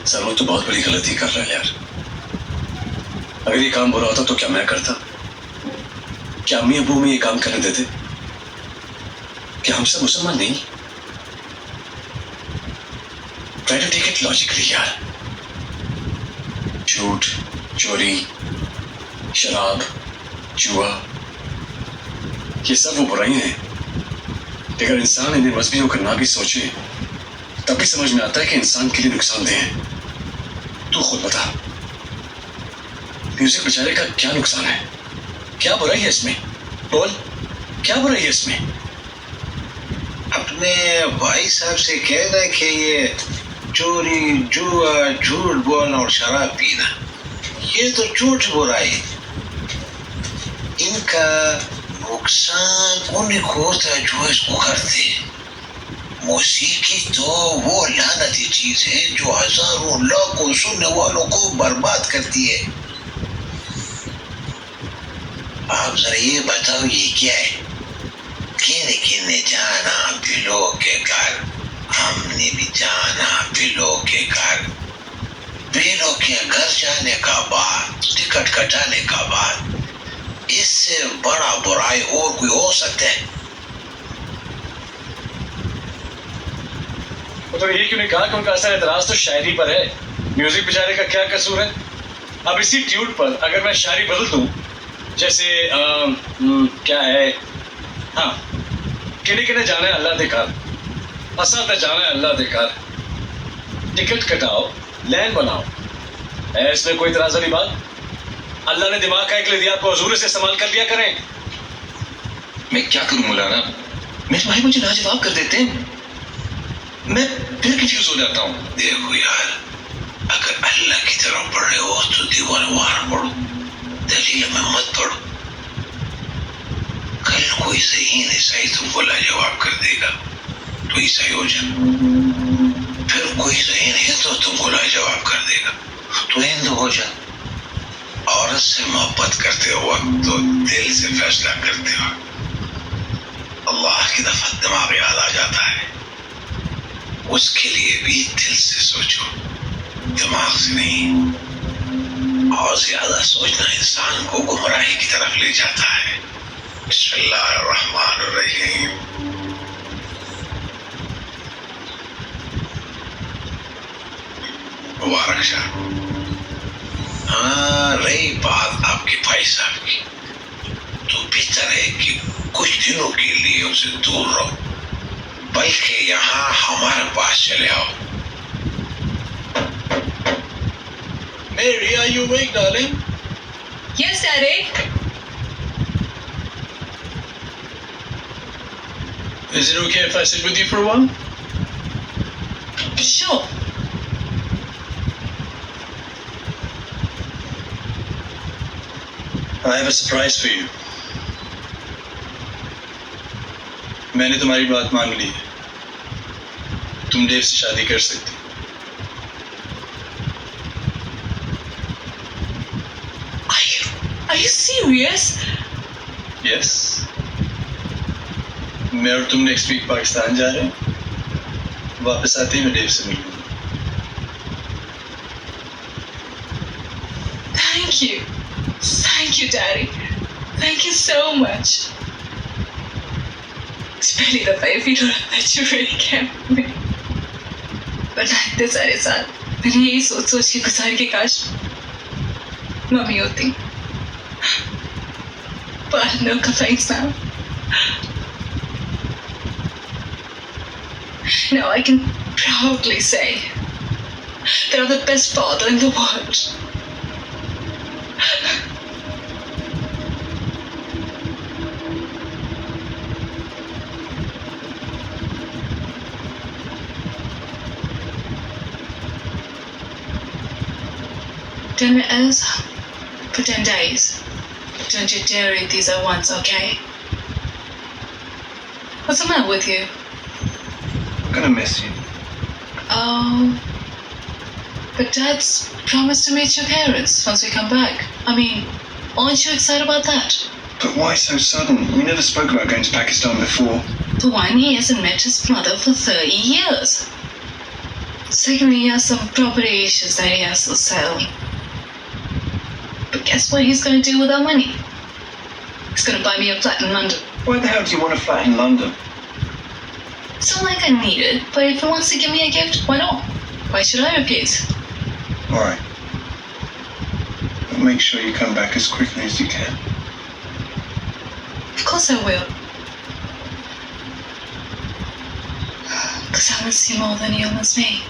Sir तो बहुत बड़ी गलती कर रहा है यार. अगर ये काम बुरा होता तो क्या मैं करता? क्या अम्मी अबू में ये काम करने देते? क्या हम सब मुसलमान नहीं? Try to take it logically यार. झूठ, चोरी, शराब, जुआ, ये सब वो बुराई हैं. अगर इंसान इन्हें मजबूत होकर ना भी सोचे तब भी समझ में आता है कि इंसान के लिए नुकसानदेह है. तू खुद बता, म्यूजिक बेचारे का क्या नुकसान है? क्या बुराई है इसमें? बोल, क्या बुराई है इसमें? अपने भाई साहब से कह रहे कि ये चोरी, जुआ, झूठ बोलना और शराब पीना ये तो झूठ बुराई. इनका नुकसान उन्हीं को होता है जो इसको करते हैं. मौसीकी तो वो लानती चीज है जो हजारों लाखों सुनने वालों को बर्बाद करती है. आप जरा ये बताओ ये क्या है? किने किने जाना बिलो के घर, हमने भी जाना बिलो के घर. बिलो के घर जाने का बाद, टिकट कटाने का बाद इससे बड़ा बुराई और कोई हो सकता है? तो ये क्यों नहीं कहा कि उनका असर एतराज तो शायरी पर है? म्यूजिक बेचारे का क्या कसूर है? अब इसी ट्यून पर अगर मैं शायरी बदल दूं, जैसे क्या है, हाँ, किने किने जाना है अल्लाह दे घर, असा ते जाना है अल्लाह दे घर, टिकट कटाओ, लैन बनाओ. है इसमें कोई इतराज वाली बात? अल्लाह ने दिमाग का एक ले दिया आपको, हजूर से इस्तेमाल कर लिया करें. मैं क्या करूं मौलाना, मेरे भाई मुझे लाजवाब कर देते हैं, मैं फिर कंफ्यूज हो जाता हूँ. देखो यार, अगर अल्लाह की तरफ पढ़ रहे हो तो दीवान पढ़ो, दलील में मत पढ़ो. कल कोई ज़हीन ईसाई तुमको लाजवाब कर देगा तो ईसाई हो जा. फिर कोई ज़हीन हिंदू तुमको लाजवाब कर देगा तो हिंदू हो जा. औरत से मोहब्बत करते वक्त तो दिल से फैसला करते वक्त अल्लाह की दफा दिमाग याद आ जाता है. उसके लिए भी दिल से सोचो, दिमाग से नहीं. और ज्यादा सोचना इंसान को गुमराही की तरफ ले जाता है. बिस्मिल्लाहिर्रहमानिर्रहीम. मुबारक शाह. हाँ, रही बात आपके भाई साहब की, तो बेहतर है कि कुछ दिनों के लिए उनसे दूर रहो, बल्कि यहाँ हमारे पास चले आओ. Mary, are you awake, darling? Yes, Daddy. Is it okay if I sit with you for a while? Sure. I have a surprise for you. मैंने तुम्हारी बात मान ली है. तुम देव से शादी कर सकती. Are you serious? Yes. मैं और तुम नेक्स्ट वीक पाकिस्तान जा रहे हैं. वापस आते ही मैं देव से मिलूंगा. Thank you, Daddy. Thank you so much. It's पहली दफा I feel that you really care for me. But इतने सारे साल मैंने यही सोच के गुजार के काश मम्मी होती. But no complaints now. Now I can proudly say that I'm the best father in the world. Dinner is for 10 days. Don't you dare eat these at once, okay? What's the matter with you? I'm gonna miss you. Oh, but Dad's promised to meet your parents once we come back. I mean, aren't you excited about that? But why so sudden? We never spoke about going to Pakistan before. The one he hasn't met his mother for 30 years. Secondly, he has some property issues that he has to settle. But guess what he's going to do with that money? He's going to buy me a flat in London. Why the hell do you want a flat in London? It's not like I need it, but if he wants to give me a gift, why not? Why should I refuse? All right. But make sure you come back as quickly as you can. Of course I will. Because I miss you more than you miss me.